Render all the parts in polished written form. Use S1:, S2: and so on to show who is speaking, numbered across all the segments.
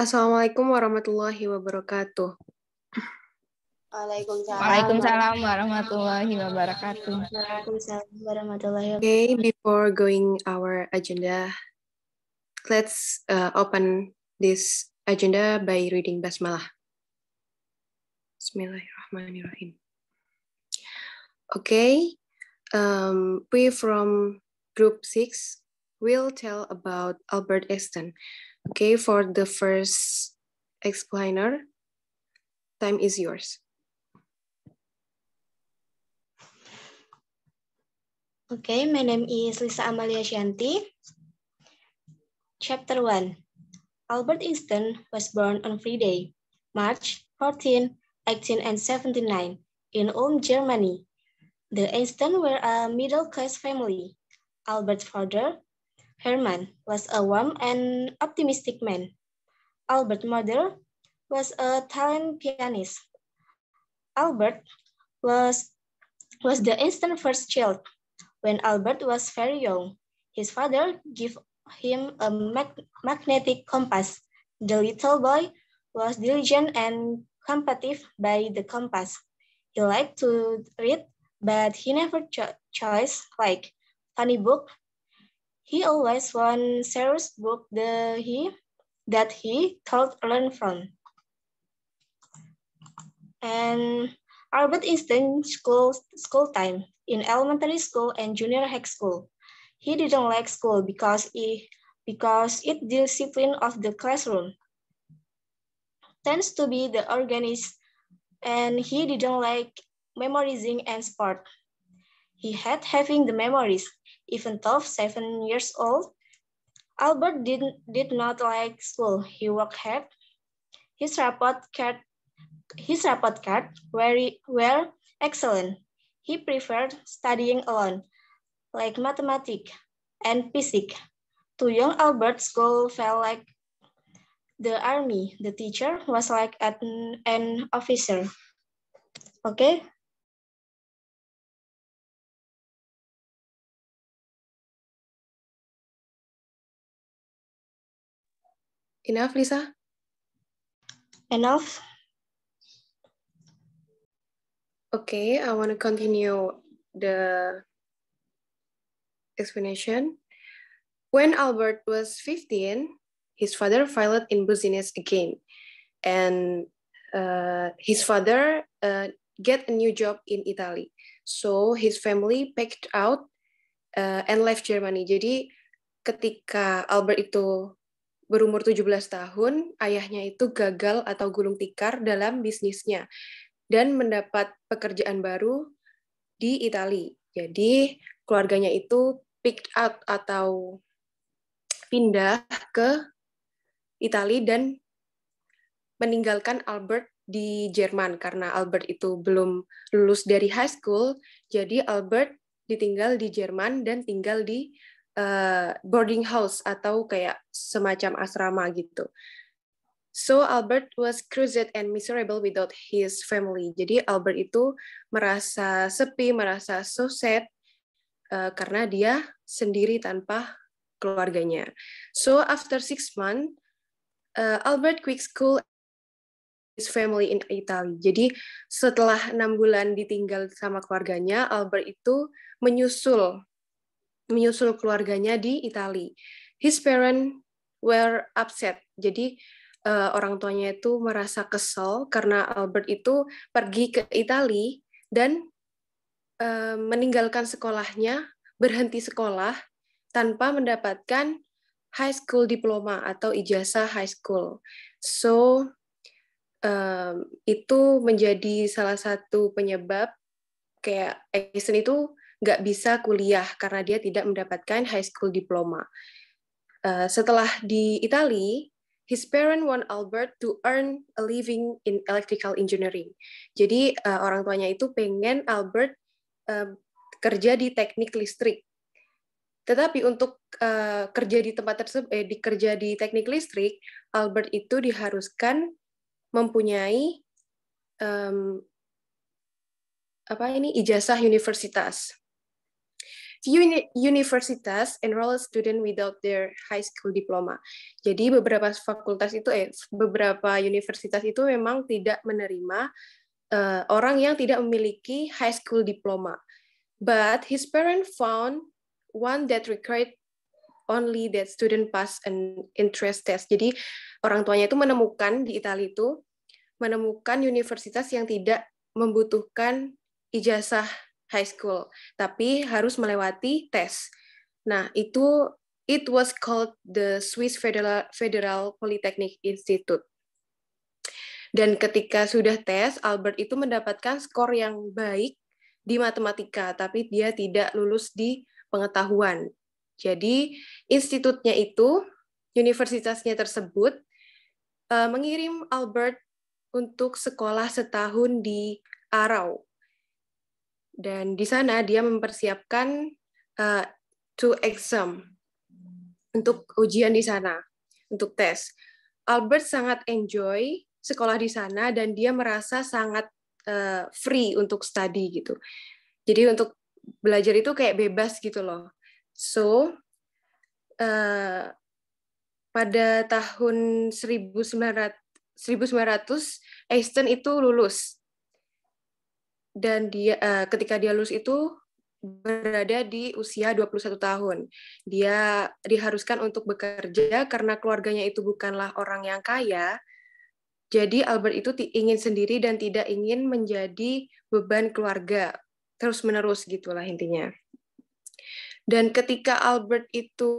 S1: Assalamualaikum warahmatullahi wabarakatuh.
S2: Waalaikumsalam warahmatullahi wabarakatuh.
S1: Okay, before going our agenda, let's open this agenda by reading Basmalah. Bismillahirrahmanirrahim. Okay, we from group 6 will tell about Albert Einstein. Okay, for the first explainer, time is yours.
S3: Okay, my name is Lisa Amalia Shanti. Chapter 1. Albert Einstein was born on Friday, March 14, 1879, in Ulm, Germany. The Einstein were a middle-class family. Albert's father, Hermann, was a warm and optimistic man. Albert's mother was a talented pianist. Albert was the Einstein's first child. When Albert was very young, his father gave him a magnetic compass. The little boy was diligent and combative by the compass. He liked to read, but he never chose like funny book. He always wanted serious book that he could learn from. And Albert Einstein school time in elementary school and junior high school. He didn't like school because it discipline of the classroom tends to be the organized, and he didn't like memorizing and sport. He had having the memories. Even though 7 years old, Albert did not like school. He worked hard. His report card were excellent. He preferred studying alone, like mathematics and physics. To young Albert, school felt like the army. The teacher was like an officer. Okay?
S1: Enough, Lisa?
S3: Enough?
S1: Okay, I want to continue the explanation. When Albert was 15, his father filed in business again, and his father get a new job in Italy. So his family packed out and left Germany. Jadi ketika Albert itu berumur 17 tahun, ayahnya itu gagal atau gulung tikar dalam bisnisnya dan mendapat pekerjaan baru di Italia. Jadi keluarganya itu picked out atau pindah ke Italia dan meninggalkan Albert di Jerman karena Albert itu belum lulus dari high school. Jadi Albert ditinggal di Jerman dan tinggal di boarding house atau kayak semacam asrama gitu. So Albert was crushed and miserable without his family. Jadi Albert itu merasa sepi, merasa so sad karena dia sendiri tanpa keluarganya. So after 6 months, Albert quit school his family in Italy. Jadi setelah 6 bulan ditinggal sama keluarganya, Albert itu menyusul keluarganya di Italia. His parents were upset. Jadi orang tuanya itu merasa kesal karena Albert itu pergi ke Italia dan meninggalkan sekolahnya, berhenti sekolah tanpa mendapatkan high school diploma atau ijazah high school. So itu menjadi salah satu penyebab kayak Einstein itu nggak bisa kuliah karena dia tidak mendapatkan high school diploma. Setelah di Italia, his parents want Albert to earn a living in electrical engineering. Jadi orang tuanya itu pengen Albert kerja di teknik listrik. Tetapi untuk kerja di tempat tersebut, kerja di teknik listrik, Albert itu diharuskan mempunyai ijazah universitas. few universities enroll student without their high school diploma. Jadi beberapa fakultas itu, beberapa universitas itu memang tidak menerima orang yang tidak memiliki high school diploma. But his parents found one that required only that student pass an entrance test. Jadi orang tuanya itu menemukan di Italia itu menemukan universitas yang tidak membutuhkan ijazah high school, tapi harus melewati tes. Nah, it was called the Swiss Federal Polytechnic Institute. Dan ketika sudah tes, Albert itu mendapatkan skor yang baik di matematika, tapi dia tidak lulus di pengetahuan. Jadi, institutnya itu, universitasnya tersebut, mengirim Albert untuk sekolah setahun di Aarau. Dan di sana dia mempersiapkan to exam, untuk ujian di sana, untuk tes. Albert sangat enjoy sekolah di sana dan dia merasa sangat free untuk study gitu. Jadi untuk belajar itu kayak bebas gitu loh. So, pada tahun 1900 Einstein itu lulus. Dan dia ketika dia lulus itu berada di usia 21 tahun. Dia diharuskan untuk bekerja karena keluarganya itu bukanlah orang yang kaya. Jadi Albert itu ingin sendiri dan tidak ingin menjadi beban keluarga. Terus-menerus gitulah intinya. Dan ketika Albert itu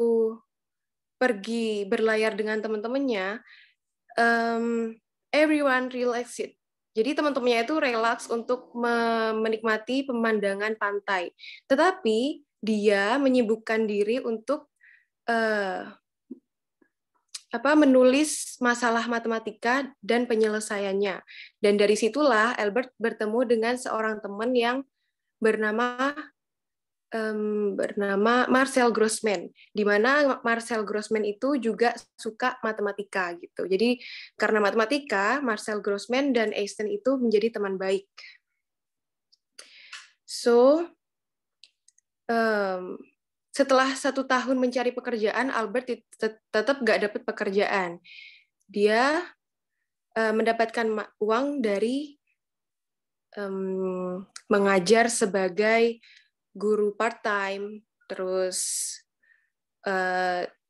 S1: pergi berlayar dengan teman-temannya, everyone relaxed. Jadi teman-temannya itu relaks untuk menikmati pemandangan pantai. Tetapi dia menyibukkan diri untuk menulis masalah matematika dan penyelesaiannya. Dan dari situlah Albert bertemu dengan seorang teman yang bernama Marcel Grossman, di mana Marcel Grossman itu juga suka matematika gitu. Jadi karena matematika, Marcel Grossman dan Einstein itu menjadi teman baik. So setelah 1 tahun mencari pekerjaan, Albert tetap nggak dapat pekerjaan. Dia mendapatkan uang dari mengajar sebagai guru part-time, terus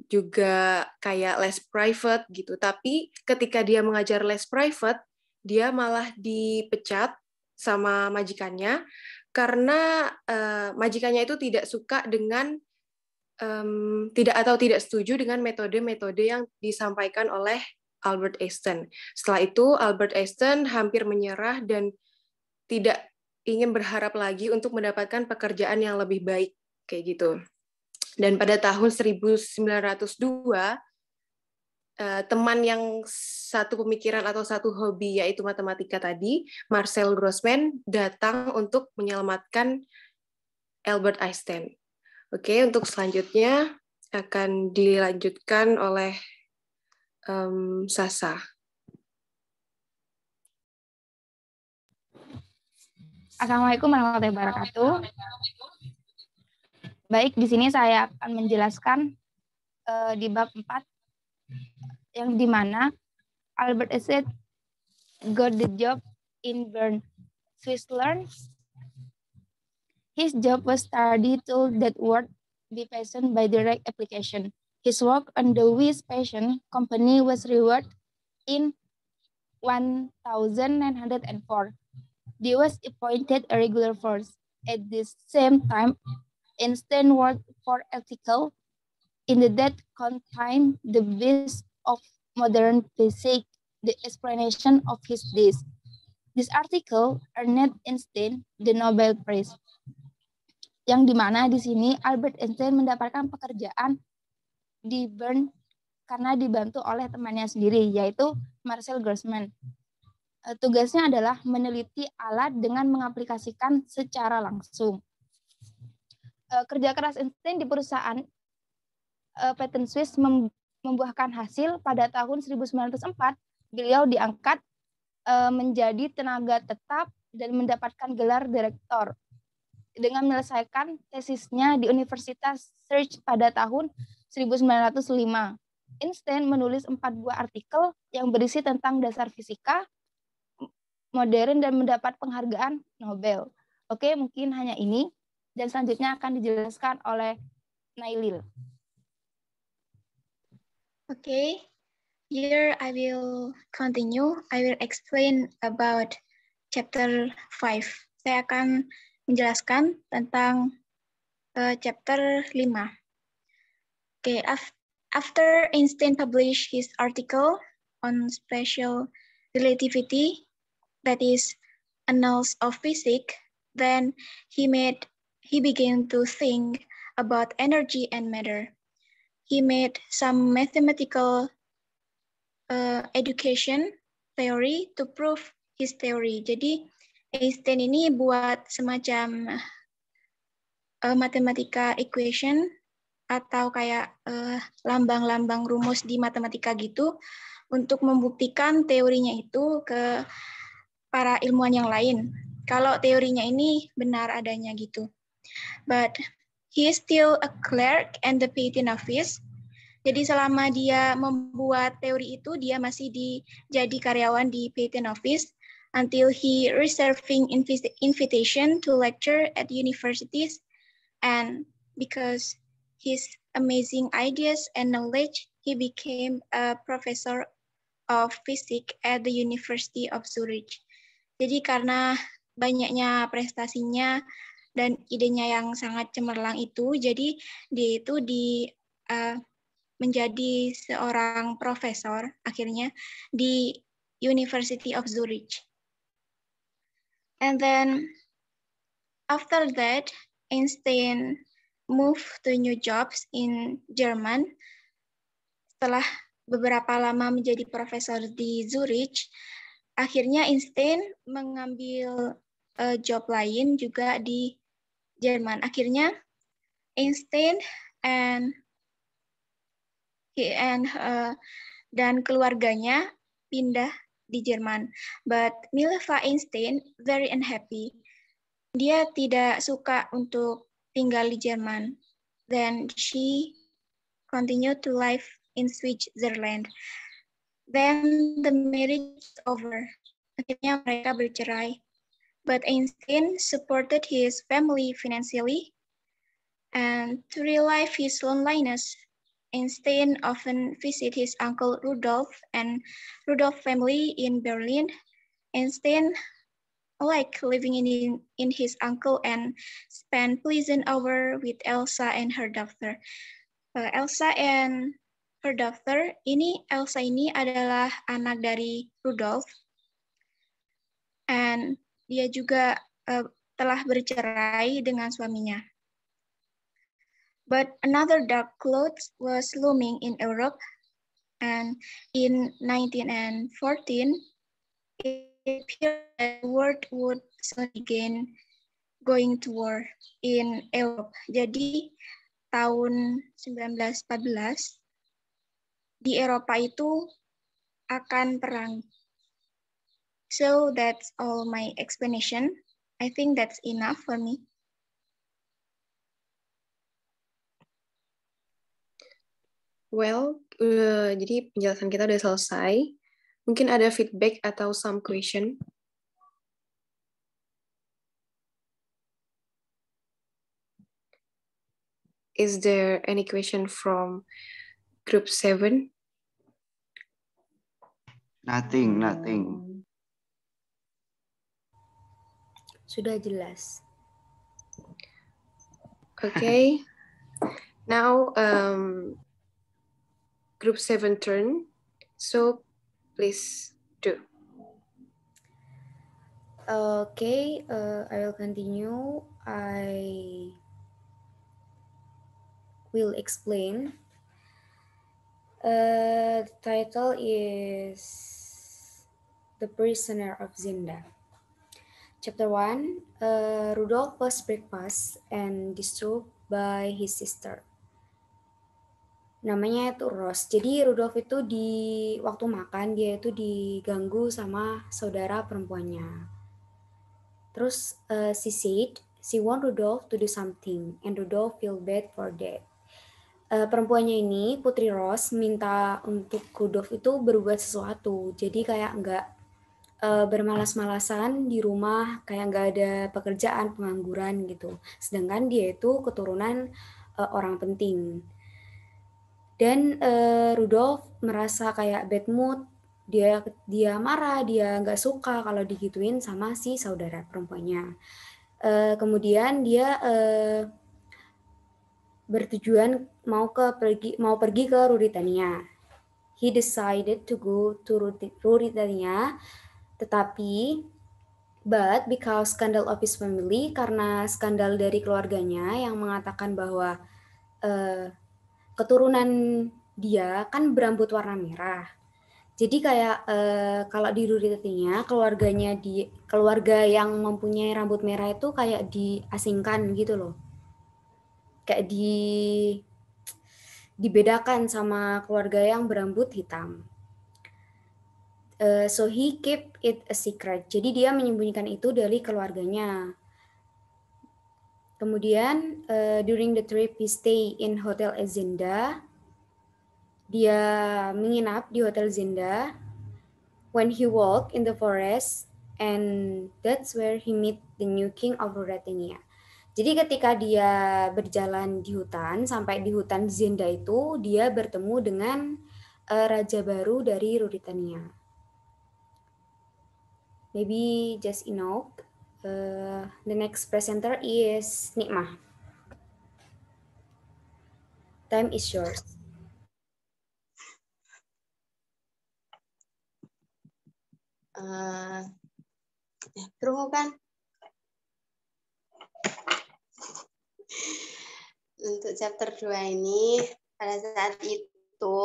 S1: juga kayak les private gitu. Tapi ketika dia mengajar les private, dia malah dipecat sama majikannya karena majikannya itu tidak suka dengan tidak setuju dengan metode-metode yang disampaikan oleh Albert Einstein. Setelah itu Albert Einstein hampir menyerah dan tidak ingin berharap lagi untuk mendapatkan pekerjaan yang lebih baik kayak gitu. Dan pada tahun 1902 teman yang satu pemikiran atau satu hobi yaitu matematika tadi, Marcel Grossman, datang untuk menyelamatkan Albert Einstein. Oke, untuk selanjutnya akan dilanjutkan oleh Sasa.
S2: Assalamualaikum warahmatullahi wabarakatuh. Baik, di sini saya akan menjelaskan di bab 4 yang dimana Albert Einstein got the job in Bern, Switzerland. His job was study tool that would be fashioned by direct application. His work on the Weiss Fashion Company was rewarded in 1904. He was appointed a regular force. At the same time, Einstein worked for an article in the that contained the base of modern physics, the explanation of his days. This article earned Einstein the Nobel Prize. Yang dimana di sini Albert Einstein mendapatkan pekerjaan di Bern karena dibantu oleh temannya sendiri, yaitu Marcel Grossman. Tugasnya adalah meneliti alat dengan mengaplikasikan secara langsung. Kerja keras Einstein di perusahaan patent Swiss membuahkan hasil. Pada tahun 1904, beliau diangkat menjadi tenaga tetap dan mendapatkan gelar direktor. dengan menyelesaikan tesisnya di Universitas Surrey pada tahun 1905. Einstein menulis 4 buah artikel yang berisi tentang dasar fisika modern dan mendapat penghargaan Nobel. Oke, mungkin hanya ini. Dan selanjutnya akan dijelaskan oleh Nailil.
S4: Okay, here I will continue. I will explain about chapter 5. Saya akan menjelaskan tentang chapter 5. Okay, after Einstein published his article on special relativity, that is Annals of Physics, then he began to think about energy and matter. He made some mathematical education theory to prove his theory. Jadi Einstein ini buat semacam matematika equation atau kayak lambang-lambang rumus di matematika gitu untuk membuktikan teorinya itu ke para ilmuwan yang lain. Kalau teorinya ini benar adanya gitu. But he is still a clerk and the patent office. Jadi selama dia membuat teori itu, dia masih jadi karyawan di patent office until he receiving invitation to lecture at universities. And because his amazing ideas and knowledge, he became a professor of physics at the University of Zurich. Jadi karena banyaknya prestasinya dan idenya yang sangat cemerlang itu, jadi dia itu menjadi seorang profesor akhirnya di University of Zurich. And then after that, Einstein moved to new jobs in German. Setelah beberapa lama menjadi profesor di Zurich, akhirnya Einstein mengambil job lain juga di Jerman. Akhirnya Einstein dan keluarganya pindah di Jerman. But Mileva Einstein very unhappy. Dia tidak suka untuk tinggal di Jerman. Then she continued to live in Switzerland. Then the marriage is over. Akhirnya mereka bercerai. But Einstein supported his family financially, and to relieve his loneliness, Einstein often visit his uncle Rudolf and Rudolf family in Berlin. Einstein liked living in his uncle and spend pleasant hour with Elsa and her daughter. Elsa and her daughter, Elsa ini adalah anak dari Rudolf, and dia juga telah bercerai dengan suaminya. But another dark cloud was looming in Europe, and in 1914, it appeared that the world would soon begin going to war in Europe. Jadi tahun 1914 di Eropa itu akan perang. So that's all my explanation. I think that's enough for me.
S1: Well, jadi penjelasan kita udah selesai. Mungkin ada feedback atau some question. Is there any question from group 7?
S5: Nothing.
S2: Sudah jelas.
S1: Okay. Now, group 7 turn. So, please do.
S2: Okay, I will continue. I will explain. The title is The Prisoner of Zenda. Chapter 1, Rudolf was breakfast and disturbed by his sister. Namanya itu Rose. Jadi Rudolf itu di waktu makan dia itu diganggu sama saudara perempuannya. Terus she said
S5: she want Rudolph to do something, and Rudolph feel bad for that. Perempuannya ini, Putri Rose, minta untuk Rudolph itu berbuat sesuatu. Jadi kayak nggak bermalas-malasan di rumah, kayak nggak ada pekerjaan, pengangguran gitu. Sedangkan dia itu keturunan orang penting. Dan Rudolph merasa kayak bad mood, dia marah, dia nggak suka kalau digituin sama si saudara perempuannya. Kemudian dia bertujuan mau pergi ke Ruritania. He decided to go to Ruritania, but because scandal of his family, karena skandal dari keluarganya yang mengatakan bahwa keturunan dia kan berambut warna merah. Jadi kayak kalau di Ruritania, keluarga yang mempunyai rambut merah itu kayak diasingkan gitu loh. Kayak dibedakan sama keluarga yang berambut hitam. So he kept it a secret. Jadi dia menyembunyikan itu dari keluarganya. Kemudian during the trip he stay in Hotel Zenda. Dia menginap di Hotel Zenda. When he walk in the forest, and that's where he meet the new king of Ruritania. Jadi ketika dia berjalan di hutan, sampai di hutan Zenda itu, dia bertemu dengan raja baru dari Ruritania. Maybe just enough. The next presenter is Nikmah. Time is yours.
S6: Perlu kan? Untuk chapter 2 ini, pada saat itu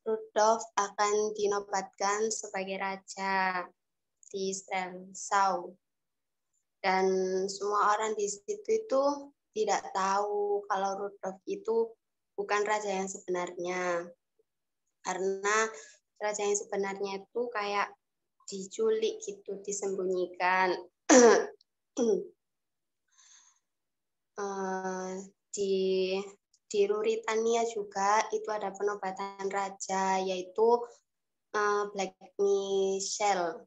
S6: Rudolph akan dinobatkan sebagai raja di Strelsau. Dan semua orang di situ itu tidak tahu kalau Rudolph itu bukan raja yang sebenarnya. Karena raja yang sebenarnya itu kayak diculik gitu, disembunyikan. Di Ruritania juga itu ada penobatan raja, yaitu Black Michelle.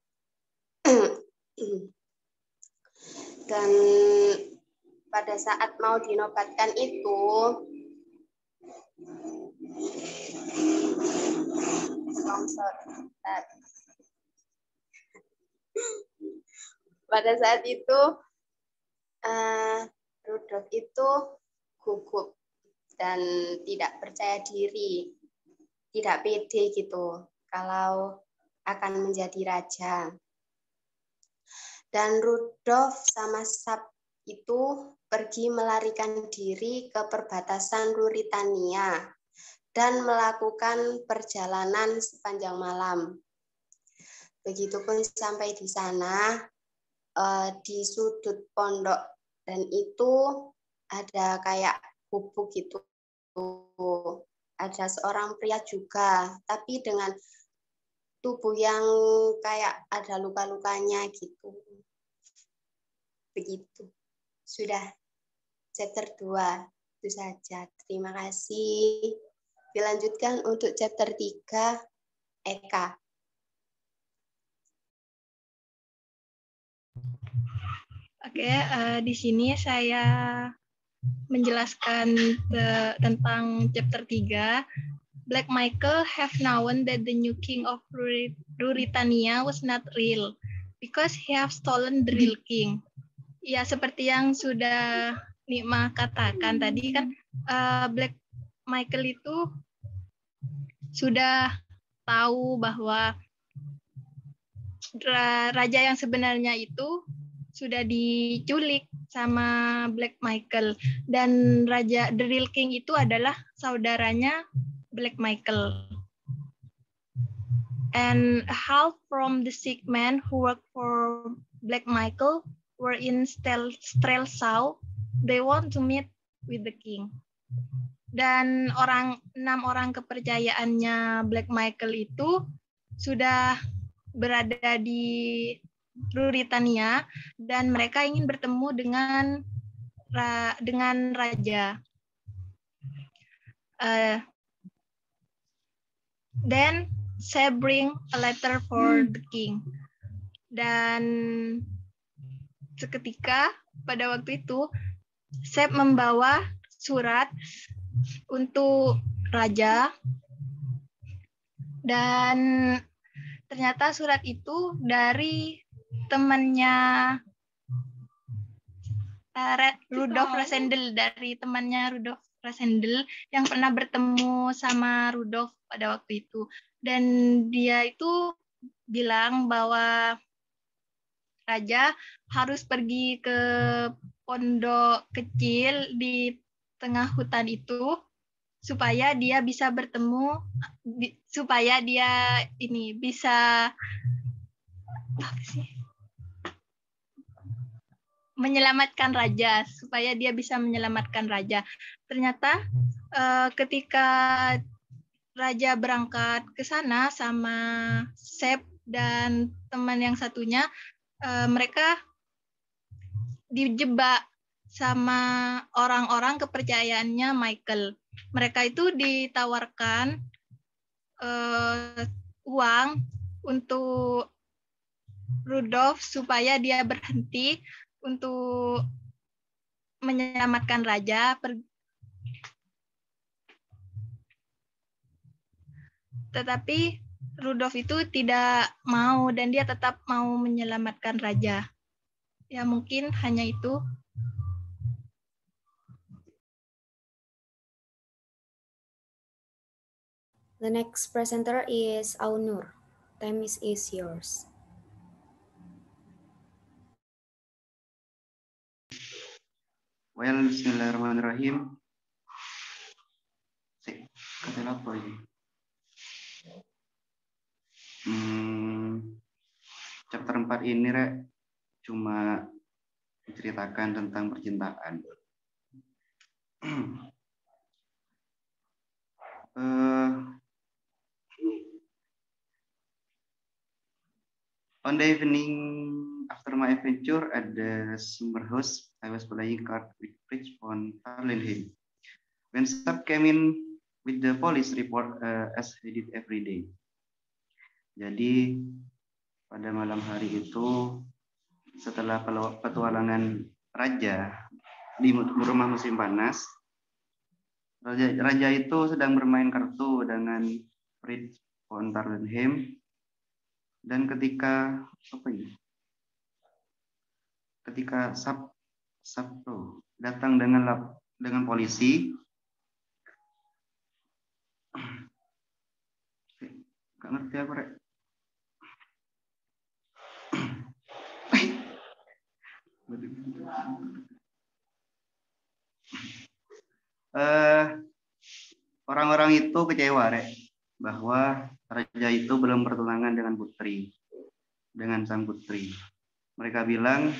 S6: Dan pada saat mau dinobatkan itu, pada saat itu Rudolph itu gugup dan tidak percaya diri, tidak pede gitu kalau akan menjadi raja. Dan Rudolph sama Sap itu pergi melarikan diri ke perbatasan Ruritania dan melakukan perjalanan sepanjang malam. Begitupun sampai di sana, di sudut pondok, dan itu ada kayak gubuk gitu. Ada seorang pria juga, tapi dengan tubuh yang kayak ada luka-lukanya gitu. Begitu. Sudah chapter 2 itu saja. Terima kasih. Dilanjutkan untuk chapter 3 Eka.
S4: Oke, di sini saya menjelaskan tentang chapter 3. Black Michael have known that the new king of Ruritania was not real because he have stolen the real king. Ya, seperti yang sudah Nikmah katakan tadi kan, Black Michael itu sudah tahu bahwa raja yang sebenarnya itu sudah diculik sama Black Michael, dan raja the real king itu adalah saudaranya Black Michael. And half from the sick men who worked for Black Michael were in Strelsau. They want to meet with the king. Dan 6 orang kepercayaannya Black Michael itu sudah berada di Ruritania dan mereka ingin bertemu dengan raja. Then Seb bring a letter for the king. Dan seketika pada waktu itu Seb membawa surat untuk raja, dan ternyata surat itu dari temannya Rudolf Rassendyll, yang pernah bertemu sama Rudolf pada waktu itu. Dan dia itu bilang bahwa raja harus pergi ke pondok kecil di tengah hutan itu supaya dia bisa bertemu, supaya dia bisa menyelamatkan raja, supaya dia bisa menyelamatkan raja. Ternyata ketika raja berangkat ke sana sama Seb dan teman yang satunya, mereka dijebak sama orang-orang kepercayaannya Michael. Mereka itu ditawarkan uang untuk Rudolf supaya dia berhenti untuk menyelamatkan raja. Tetapi Rudolf itu tidak mau dan dia tetap mau menyelamatkan raja. Ya mungkin hanya itu.
S5: The next presenter is Aunur. Time is yours.
S7: Well, bismillahirrahmanirrahim. Kata apa ini? Chapter 4 ini cuma menceritakan tentang percintaan. On the evening after my adventure at the summer house, I was playing cards with Fritz on Tarlenheim. When Sab came in with the police report as he did every day. Jadi pada malam hari itu, setelah petualangan raja di rumah musim panas, raja itu sedang bermain kartu dengan Fritz von Tarlenheim. Dan ketika Sab datang dengan polisi, nggak ngerti aku orang-orang itu kecewa bahwa raja itu belum bertunangan dengan sang putri. Mereka bilang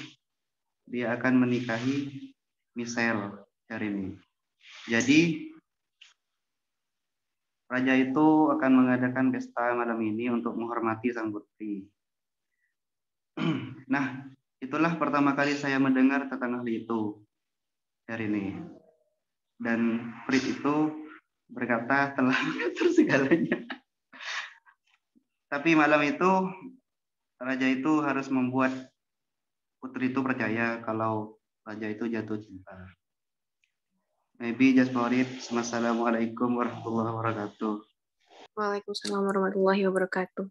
S7: dia akan menikahi Michelle hari ini. Jadi raja itu akan mengadakan pesta malam ini untuk menghormati sang putri. Nah, itulah pertama kali saya mendengar tentang hal itu hari ini. Dan Fritz itu berkata telah mengatur segalanya. Tapi malam itu raja itu harus membuat putri itu percaya kalau raja itu jatuh cinta. Maybe just for it. Wassalamualaikum warahmatullahi wabarakatuh.
S1: Waalaikumsalam warahmatullahi wabarakatuh.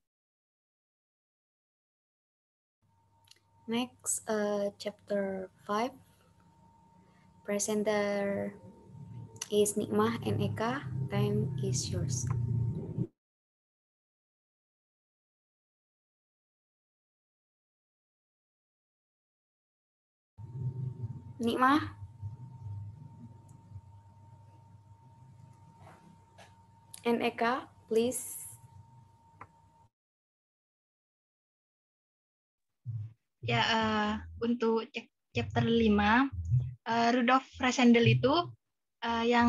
S5: Next, chapter 5. Presenter is Nikmah and Eka. Time is yours. Nikmah. And Eka, please.
S4: Ya, untuk chapter 5, Rudolf Rassendyll itu yang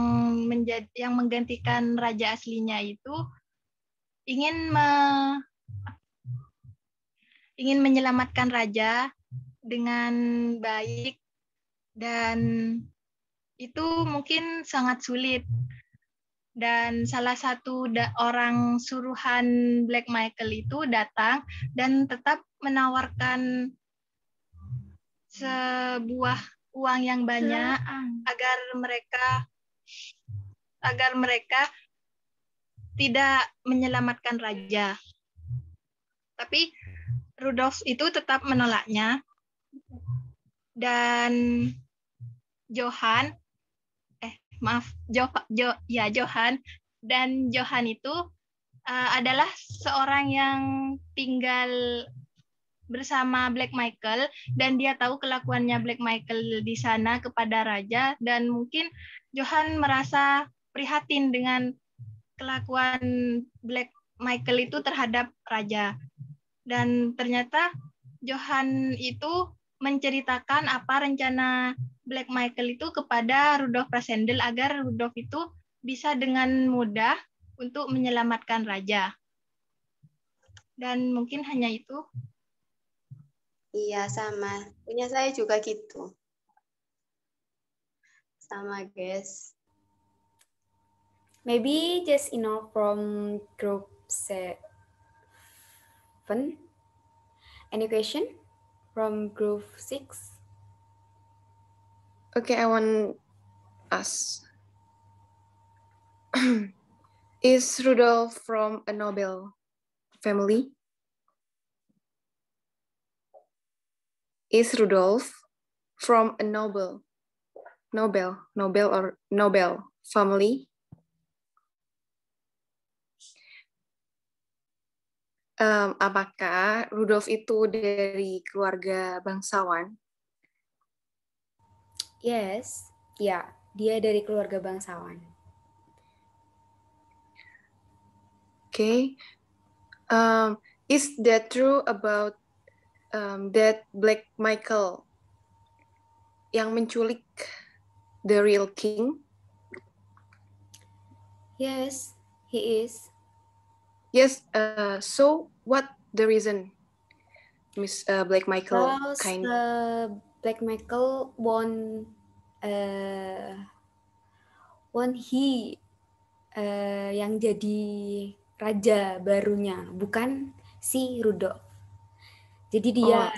S4: menggantikan raja aslinya itu ingin ingin menyelamatkan raja dengan baik, dan itu mungkin sangat sulit. Dan salah satu orang suruhan Black Michael itu datang dan tetap menawarkan sebuah uang yang banyak agar mereka tidak menyelamatkan raja. Tapi Rudolf itu tetap menolaknya, dan Johann itu adalah seorang yang tinggal bersama Black Michael, dan dia tahu kelakuannya Black Michael di sana kepada raja, dan mungkin Johann merasa prihatin dengan kelakuan Black Michael itu terhadap raja. Dan ternyata Johann itu menceritakan apa rencana Black Michael itu kepada Rudolf Rassendyll agar Rudolf itu bisa dengan mudah untuk menyelamatkan raja. Dan mungkin hanya itu.
S6: Iya, sama. Punya saya juga gitu. Sama, guys.
S5: Maybe just from group 7. Any question from group 6?
S1: Okay, I want ask. Is Rudolf from a noble family? Is Rudolf from a noble family? Apakah Rudolf itu dari keluarga bangsawan?
S5: Yes, ya, dia dari keluarga bangsawan.
S1: Okay. Is that true about that Black Michael yang menculik the real king?
S5: Yes, he is.
S1: Yes. So what the reason, Miss Black Michael?
S5: Black Michael want he yang jadi raja barunya, bukan si Rudolf. Jadi dia,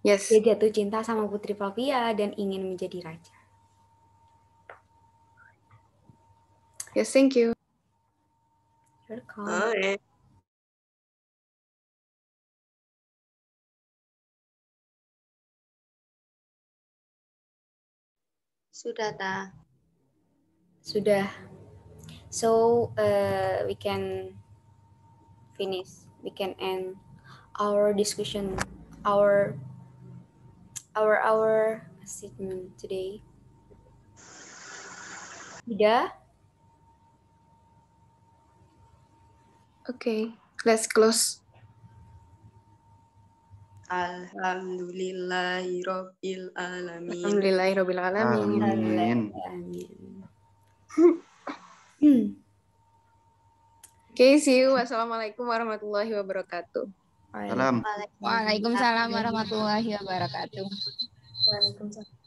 S1: Yes.
S5: Dia jatuh cinta sama Putri Flavia dan ingin menjadi raja.
S1: Yes, thank you.
S5: Welcome.
S6: Okay. Sudah, Ta.
S5: Sudah. So we can finish. We can end our discussion, our statement today. Sudah.
S1: Okay, let's close.
S6: Alhamdulillahirabbil alamin.
S1: Alhamdulillahirabbil alamin. Okay, see you. Wassalamualaikum warahmatullahi wabarakatuh.
S2: Waalaikumsalam warahmatullahi wabarakatuh.
S3: Waalaikumsalam.